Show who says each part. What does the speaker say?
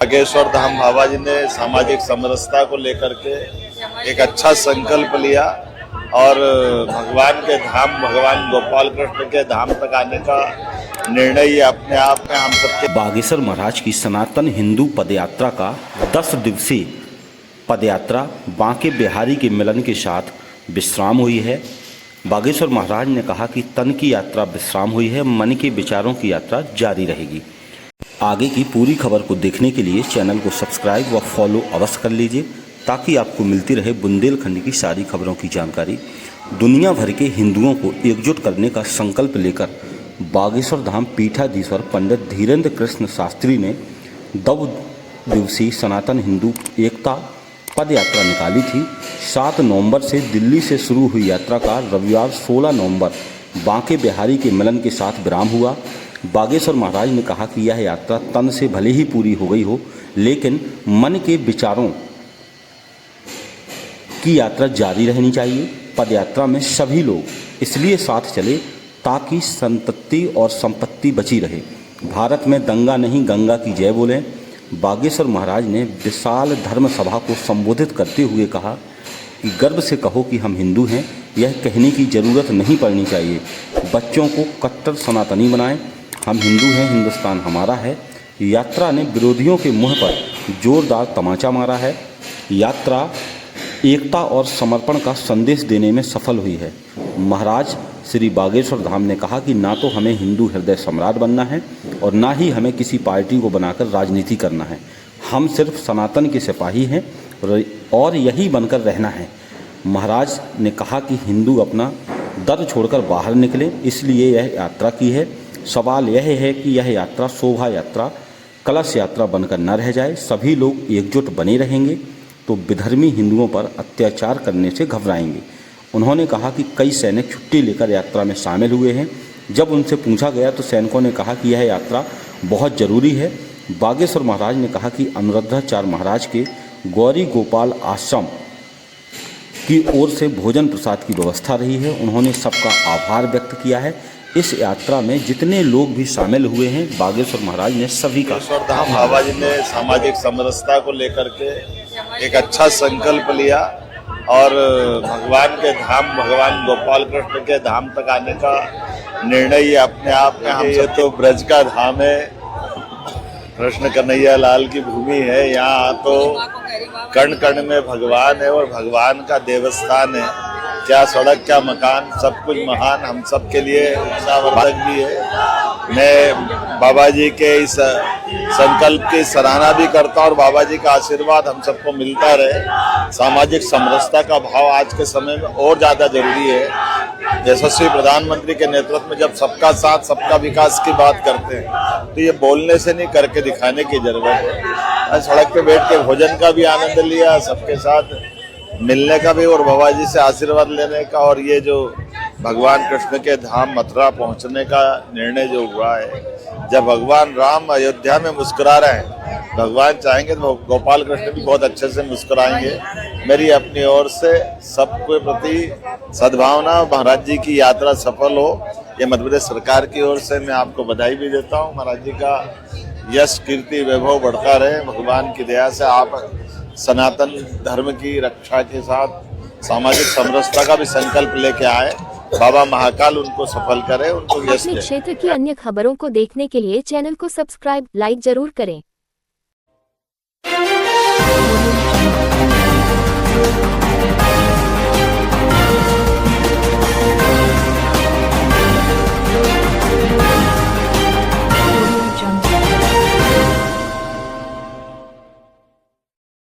Speaker 1: बागेश्वर धाम बाबा जी ने सामाजिक समरसता को लेकर के एक अच्छा संकल्प लिया और भगवान के धाम, भगवान गोपाल कृष्ण के धाम तक आने का निर्णय ये अपने आप में हम सबके।
Speaker 2: बागेश्वर महाराज की सनातन हिंदू पदयात्रा का 10 दिवसीय पदयात्रा बांके बिहारी के मिलन के साथ विश्राम हुई है। बागेश्वर महाराज ने कहा कि तन की यात्रा विश्राम हुई है, मन के विचारों की यात्रा जारी रहेगी। आगे की पूरी खबर को देखने के लिए चैनल को सब्सक्राइब व फॉलो अवश्य कर लीजिए ताकि आपको मिलती रहे बुंदेलखंड की सारी खबरों की जानकारी। दुनिया भर के हिंदुओं को एकजुट करने का संकल्प लेकर बागेश्वर धाम पीठाधीश्वर पंडित धीरेन्द्र कृष्ण शास्त्री ने 2 दिवसीय सनातन हिंदू एकता पद यात्रा निकाली थी। 7 नवंबर से दिल्ली से शुरू हुई यात्रा का रविवार 16 नवंबर बांके बिहारी के मिलन के साथ विराम हुआ। बागेश्वर महाराज ने कहा कि यह यात्रा तन से भले ही पूरी हो गई हो, लेकिन मन के विचारों की यात्रा जारी रहनी चाहिए। पदयात्रा में सभी लोग इसलिए साथ चले ताकि संतति और संपत्ति बची रहे। भारत में दंगा नहीं, गंगा की जय बोलें। बागेश्वर महाराज ने विशाल धर्म सभा को संबोधित करते हुए कहा कि गर्व से कहो कि हम हिंदू हैं, यह कहने की ज़रूरत नहीं पड़नी चाहिए। बच्चों को कट्टर सनातनी बनाएं। हम हिंदू हैं, हिंदुस्तान हमारा है। यात्रा ने विरोधियों के मुंह पर जोरदार तमाचा मारा है। यात्रा एकता और समर्पण का संदेश देने में सफल हुई है। महाराज श्री बागेश्वर धाम ने कहा कि ना तो हमें हिंदू हृदय सम्राट बनना है और ना ही हमें किसी पार्टी को बनाकर राजनीति करना है। हम सिर्फ सनातन के सिपाही हैं और यही बनकर रहना है। महाराज ने कहा कि हिंदू अपना डर छोड़कर बाहर निकले, इसलिए यह यात्रा की है। सवाल यह है कि यह यात्रा शोभा यात्रा, कलश यात्रा बनकर न रह जाए। सभी लोग एकजुट बने रहेंगे तो विधर्मी हिंदुओं पर अत्याचार करने से घबराएंगे। उन्होंने कहा कि कई सैनिक छुट्टी लेकर यात्रा में शामिल हुए हैं। जब उनसे पूछा गया तो सैनिकों ने कहा कि यह यात्रा बहुत ज़रूरी है। बागेश्वर महाराज ने कहा कि अनुरुद्धाचार्य महाराज के गौरी गोपाल आश्रम की ओर से भोजन प्रसाद की व्यवस्था रही है। उन्होंने सबका आभार व्यक्त किया है। इस यात्रा में जितने लोग भी शामिल हुए हैं, बागेश्वर महाराज ने सभी का।
Speaker 1: बागेश्वर धाम बाबा जी ने सामाजिक समरसता को लेकर के एक अच्छा संकल्प लिया और भगवान के धाम, भगवान गोपाल कृष्ण के धाम तक आने का निर्णय ये अपने आप में हम ये तो ब्रज का धाम है, कृष्ण कन्हैया लाल की भूमि है। यहाँ तो कण कण में भगवान है और भगवान का देवस्थान है। क्या सड़क, क्या मकान, सब कुछ महान हम सब के लिए उत्साहवर्धक भी है। मैं बाबा जी के इस संकल्प की सराहना भी करता हूँ और बाबा जी का आशीर्वाद हम सबको मिलता रहे। सामाजिक समरसता का भाव आज के समय में और ज़्यादा जरूरी है। यशस्वी प्रधानमंत्री के नेतृत्व में जब सबका साथ सबका विकास की बात करते हैं तो ये बोलने से नहीं, करके दिखाने की जरूरत है। सड़क पे बैठ के भोजन का भी आनंद लिया, सबके साथ मिलने का भी और बाबा जी से आशीर्वाद लेने का, और ये जो भगवान कृष्ण के धाम मथुरा पहुंचने का निर्णय जो हुआ है, जब भगवान राम अयोध्या में मुस्कुरा रहे हैं, भगवान चाहेंगे तो गोपाल कृष्ण भी बहुत अच्छे से मुस्कुराएंगे। मेरी अपनी ओर से सबके प्रति सद्भावना, महाराज जी की यात्रा सफल हो, ये मध्य प्रदेश सरकार की ओर से मैं आपको बधाई भी देता हूँ। महाराज जी का यश, कीर्ति, वैभव बढ़ता रहे। भगवान की दया से आप सनातन धर्म की रक्षा के साथ सामाजिक समरसता का भी संकल्प लेके आए। बाबा महाकाल उनको सफल करे, उनको यश दे।
Speaker 3: अपने क्षेत्र की अन्य खबरों को देखने के लिए चैनल को सब्सक्राइब, लाइक जरूर करें।